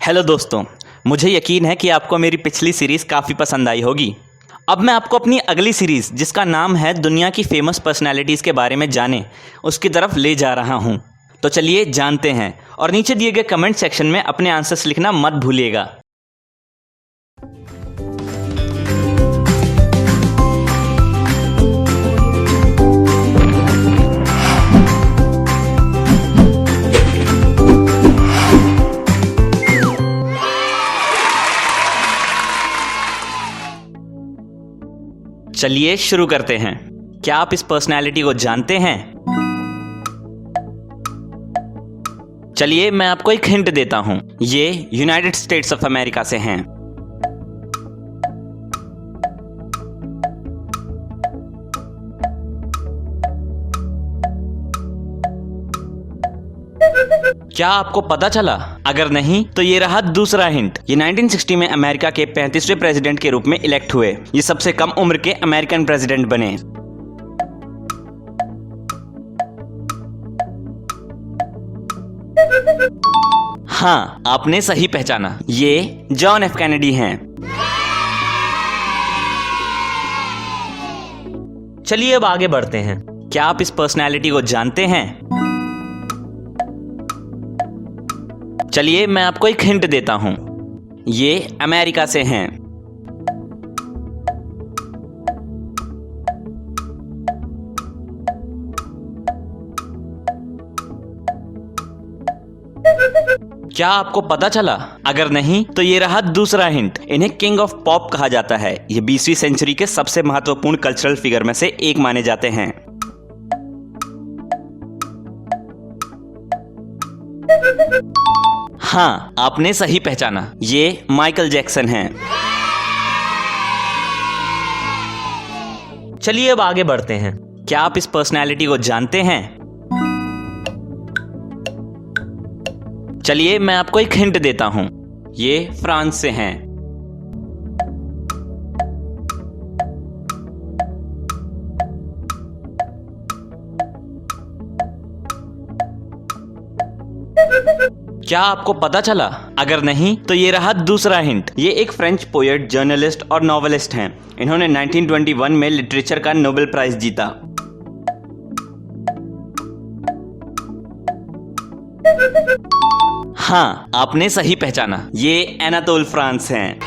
Hello दोस्तों, मुझे यकीन है कि आपको मेरी पिछली सीरीज़ काफ़ी पसंद आई होगी। अब मैं आपको अपनी अगली सीरीज़, जिसका नाम है दुनिया की फेमस पर्सनैलिटीज़ के बारे में जानें, उसकी तरफ ले जा रहा हूं। तो चलिए जानते हैं, और नीचे दिए गए कमेंट सेक्शन में अपने आंसर्स लिखना मत भूलिएगा। चलिए शुरू करते हैं। क्या आप इस पर्सनैलिटी को जानते हैं? चलिए मैं आपको एक हिंट देता हूं। ये यूनाइटेड स्टेट्स ऑफ अमेरिका से हैं। क्या आपको पता चला? अगर नहीं तो ये रहा दूसरा हिंट। ये 1960 में अमेरिका के 35वें प्रेसिडेंट के रूप में इलेक्ट हुए। ये सबसे कम उम्र के अमेरिकन प्रेसिडेंट बने। हाँ, आपने सही पहचाना, ये जॉन एफ कैनेडी हैं। चलिए अब आगे बढ़ते हैं। क्या आप इस पर्सनैलिटी को जानते हैं? चलिए मैं आपको एक हिंट देता हूं। ये अमेरिका से हैं। क्या आपको पता चला? अगर नहीं तो ये रहा दूसरा हिंट। इन्हें किंग ऑफ पॉप कहा जाता है। ये 20वीं सेंचुरी के सबसे महत्वपूर्ण कल्चरल फिगर में से एक माने जाते हैं। हाँ, आपने सही पहचाना, ये माइकल जैक्सन हैं। चलिए अब आगे बढ़ते हैं। क्या आप इस पर्सनैलिटी को जानते हैं? चलिए मैं आपको एक हिंट देता हूं। ये फ्रांस से हैं। क्या आपको पता चला? अगर नहीं तो ये रहा दूसरा हिंट। ये एक फ्रेंच पोएट, जर्नलिस्ट और नॉवेलिस्ट हैं। इन्होंने 1921 में लिटरेचर का नोबेल प्राइज जीता। हाँ, आपने सही पहचाना, ये एनातोल फ्रांस हैं।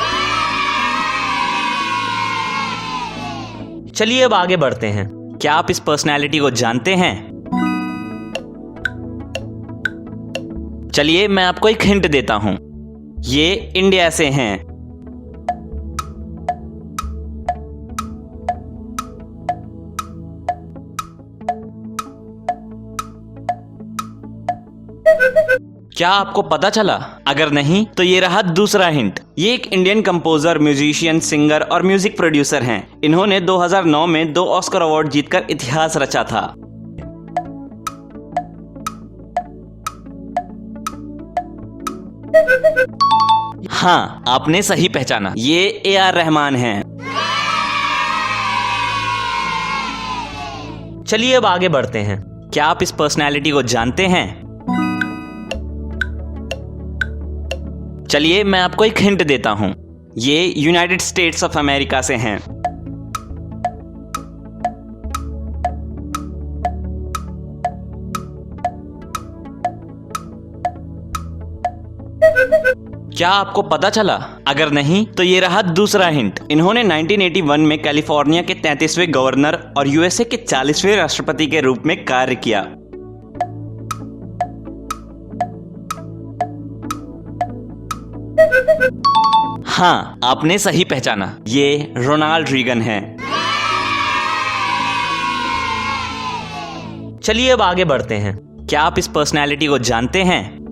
चलिए अब आगे बढ़ते हैं। क्या आप इस पर्सनैलिटी को जानते हैं? चलिए मैं आपको एक हिंट देता हूं। ये इंडिया से हैं। क्या आपको पता चला? अगर नहीं तो ये रहा दूसरा हिंट। ये एक इंडियन कंपोजर, म्यूजिशियन, सिंगर और म्यूजिक प्रोड्यूसर हैं। इन्होंने 2009 में 2 ऑस्कर अवार्ड जीतकर इतिहास रचा था। हाँ, आपने सही पहचाना, ये ए.आर. रहमान हैं। चलिए अब आगे बढ़ते हैं। क्या आप इस पर्सनैलिटी को जानते हैं? चलिए मैं आपको एक हिंट देता हूं। ये यूनाइटेड स्टेट्स ऑफ अमेरिका से हैं। क्या आपको पता चला? अगर नहीं तो ये रहा दूसरा हिंट। इन्होंने 1981 में कैलिफोर्निया के 33वें गवर्नर और यूएसए के 40वें राष्ट्रपति के रूप में कार्य किया। हाँ, आपने सही पहचाना, ये रोनाल्ड रीगन हैं। चलिए अब आगे बढ़ते हैं। क्या आप इस पर्सनैलिटी को जानते हैं?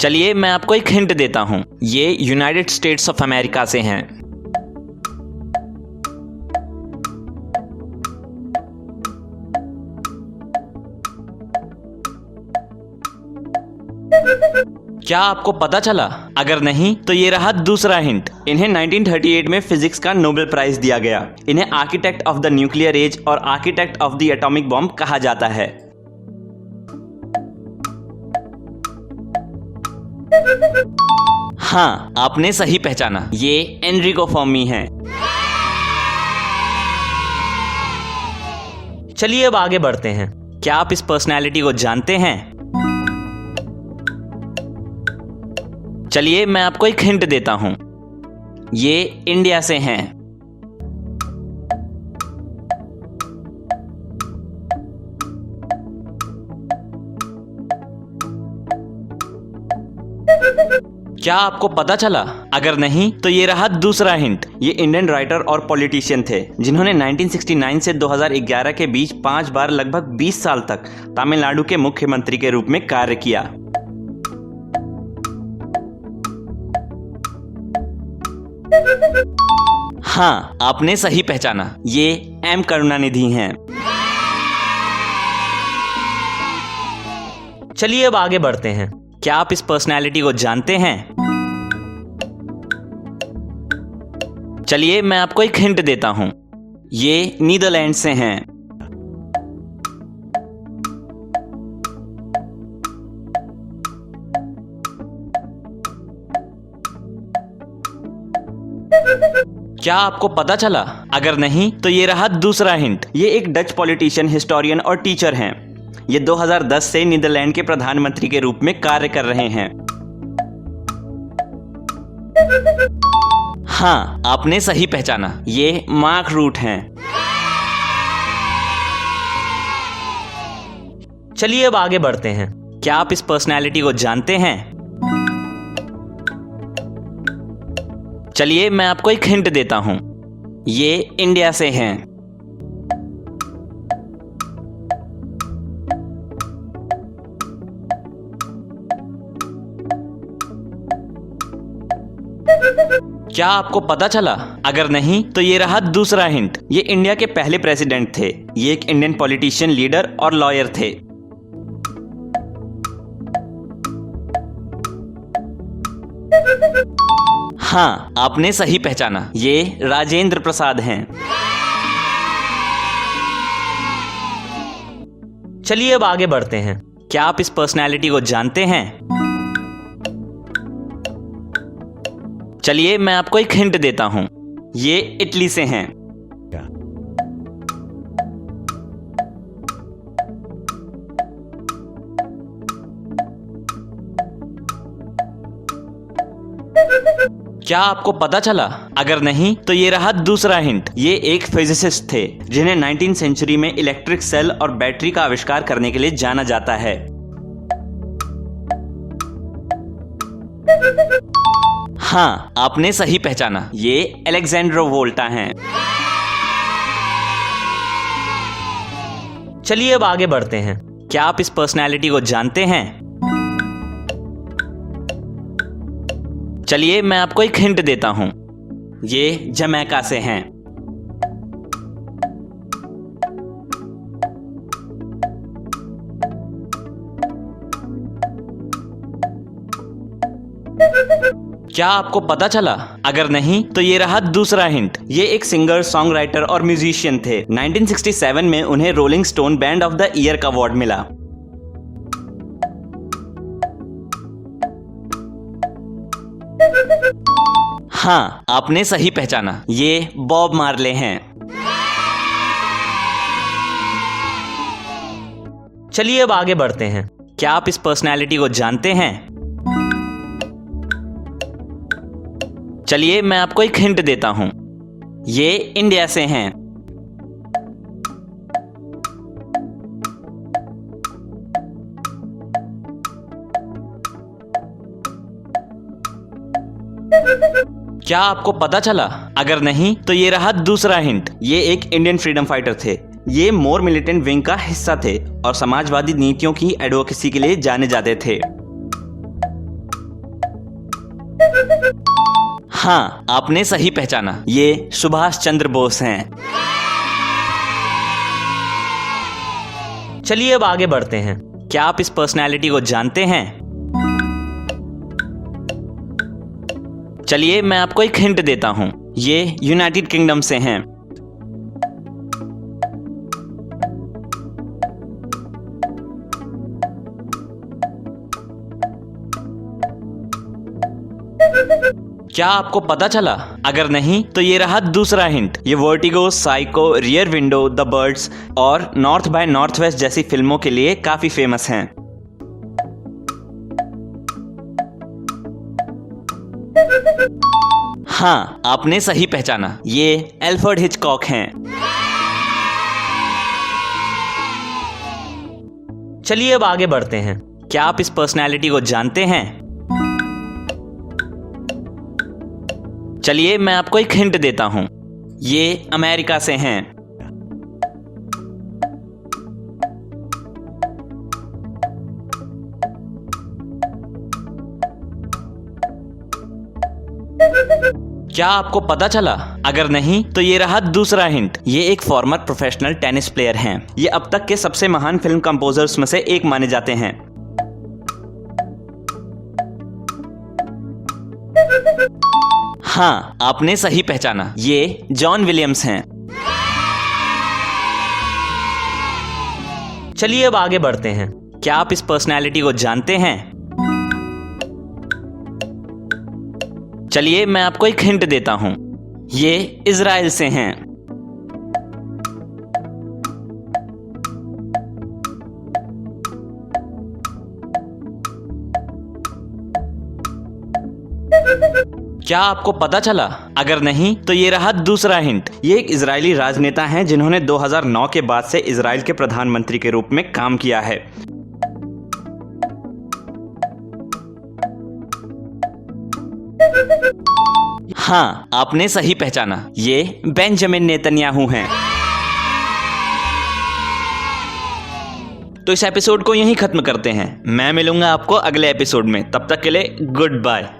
चलिए मैं आपको एक हिंट देता हूं। ये यूनाइटेड स्टेट्स ऑफ अमेरिका से हैं। क्या आपको पता चला? अगर नहीं तो ये रहा दूसरा हिंट। इन्हें 1938 में फिजिक्स का नोबेल प्राइज दिया गया। इन्हें architect of the nuclear age और architect of the atomic bomb कहा जाता है। हाँ, आपने सही पहचाना, ये एनरिको फर्मी हैं। चलिए अब आगे बढ़ते हैं। क्या आप इस पर्सनैलिटी को जानते हैं? चलिए मैं आपको एक हिंट देता हूं, ये इंडिया से हैं। क्या आपको पता चला? अगर नहीं तो ये रहा दूसरा हिंट। ये इंडियन राइटर और पॉलिटिशियन थे जिन्होंने 1969 से 2011 के बीच 5 बार लगभग 20 साल तक तमिलनाडु के मुख्यमंत्री के रूप में कार्य किया। हाँ, आपने सही पहचाना, ये एम करुणानिधि हैं। चलिए अब आगे बढ़ते हैं। क्या आप इस पर्सनैलिटी को जानते हैं? चलिए मैं आपको एक हिंट देता हूं, ये नीदरलैंड से हैं। क्या आपको पता चला? अगर नहीं तो ये रहा दूसरा हिंट। ये एक डच पॉलिटिशियन, हिस्टोरियन और टीचर हैं। ये 2010 से नीदरलैंड के प्रधानमंत्री के रूप में कार्य कर रहे हैं। हाँ, आपने सही पहचाना, ये मार्क रूट हैं। चलिए अब आगे बढ़ते हैं। क्या आप इस पर्सनैलिटी को जानते हैं? चलिए मैं आपको एक हिंट देता हूं, ये इंडिया से हैं। क्या आपको पता चला? अगर नहीं तो ये रहा दूसरा हिंट। ये इंडिया के पहले प्रेसिडेंट थे। ये एक इंडियन पॉलिटिशियन, लीडर और लॉयर थे। हाँ, आपने सही पहचाना, ये राजेंद्र प्रसाद हैं। चलिए अब आगे बढ़ते हैं। क्या आप इस पर्सनैलिटी को जानते हैं? चलिए मैं आपको एक हिंट देता हूं, ये इटली से हैं। क्या आपको पता चला? अगर नहीं तो ये रहा दूसरा हिंट। ये एक फिजिसिस्ट थे जिन्हें 19वीं सेंचुरी में इलेक्ट्रिक सेल और बैटरी का आविष्कार करने के लिए जाना जाता है। हाँ, आपने सही पहचाना, ये अलेक्जेंड्रो वोल्टा हैं। चलिए अब आगे बढ़ते हैं। क्या आप इस पर्सनैलिटी को जानते हैं? चलिए मैं आपको एक हिंट देता हूं, ये जमैका से हैं। क्या आपको पता चला? अगर नहीं तो ये रहा दूसरा हिंट। ये एक सिंगर, सॉन्ग राइटर और म्यूजिशियन थे। 1967 में उन्हें rolling stone band of the year का अवार्ड मिला। हाँ, आपने सही पहचाना, ये बॉब मार्ले हैं। चलिए अब आगे बढ़ते हैं। क्या आप इस पर्सनैलिटी को जानते हैं? चलिए मैं आपको एक हिंट देता हूं, ये इंडिया से हैं। क्या आपको पता चला? अगर नहीं तो ये रहा दूसरा हिंट। ये एक इंडियन फ्रीडम फाइटर थे। ये मोर मिलिटेंट विंग का हिस्सा थे और समाजवादी नीतियों की एडवोकेसी के लिए जाने जाते थे। हाँ, आपने सही पहचाना, ये सुभाष चंद्र बोस हैं। चलिए अब आगे बढ़ते हैं। क्या आप इस पर्सनैलिटी को जानते हैं? चलिए मैं आपको एक हिंट देता हूं, ये यूनाइटेड किंगडम से हैं। क्या आपको पता चला? अगर नहीं तो ये रहा दूसरा हिंट। ये vertigo, psycho, rear window, the birds और नॉर्थ बाय नॉर्थवेस्ट जैसी फिल्मों के लिए काफी फेमस हैं। हाँ, आपने सही पहचाना, ये एल्फ्रेड हिचकॉक हैं। चलिए अब आगे बढ़ते हैं। क्या आप इस पर्सनैलिटी को जानते हैं? चलिए मैं आपको एक हिंट देता हूं। ये अमेरिका से हैं। क्या आपको पता चला? अगर नहीं तो ये रहा दूसरा हिंट। ये एक फॉर्मर प्रोफेशनल टेनिस प्लेयर हैं। ये अब तक के सबसे महान फिल्म कंपोजर्स में से एक माने जाते हैं। हाँ, आपने सही पहचाना, ये जॉन विलियम्स हैं। चलिए अब आगे बढ़ते हैं। क्या आप इस पर्सनैलिटी को जानते हैं? चलिए मैं आपको एक हिंट देता हूं। ये इजराइल से हैं। क्या आपको पता चला? अगर नहीं तो ये रहा दूसरा हिंट। ये एक इजरायली राजनेता हैं जिन्होंने 2009 के बाद से इजराइल के प्रधानमंत्री के रूप में काम किया है। हाँ, आपने सही पहचाना, ये बेंजामिन नेतन्याहू हैं। तो इस एपिसोड को यहीं खत्म करते हैं। मैं मिलूंगा आपको अगले एपिसोड में। तब तक के लिए गुड बाय।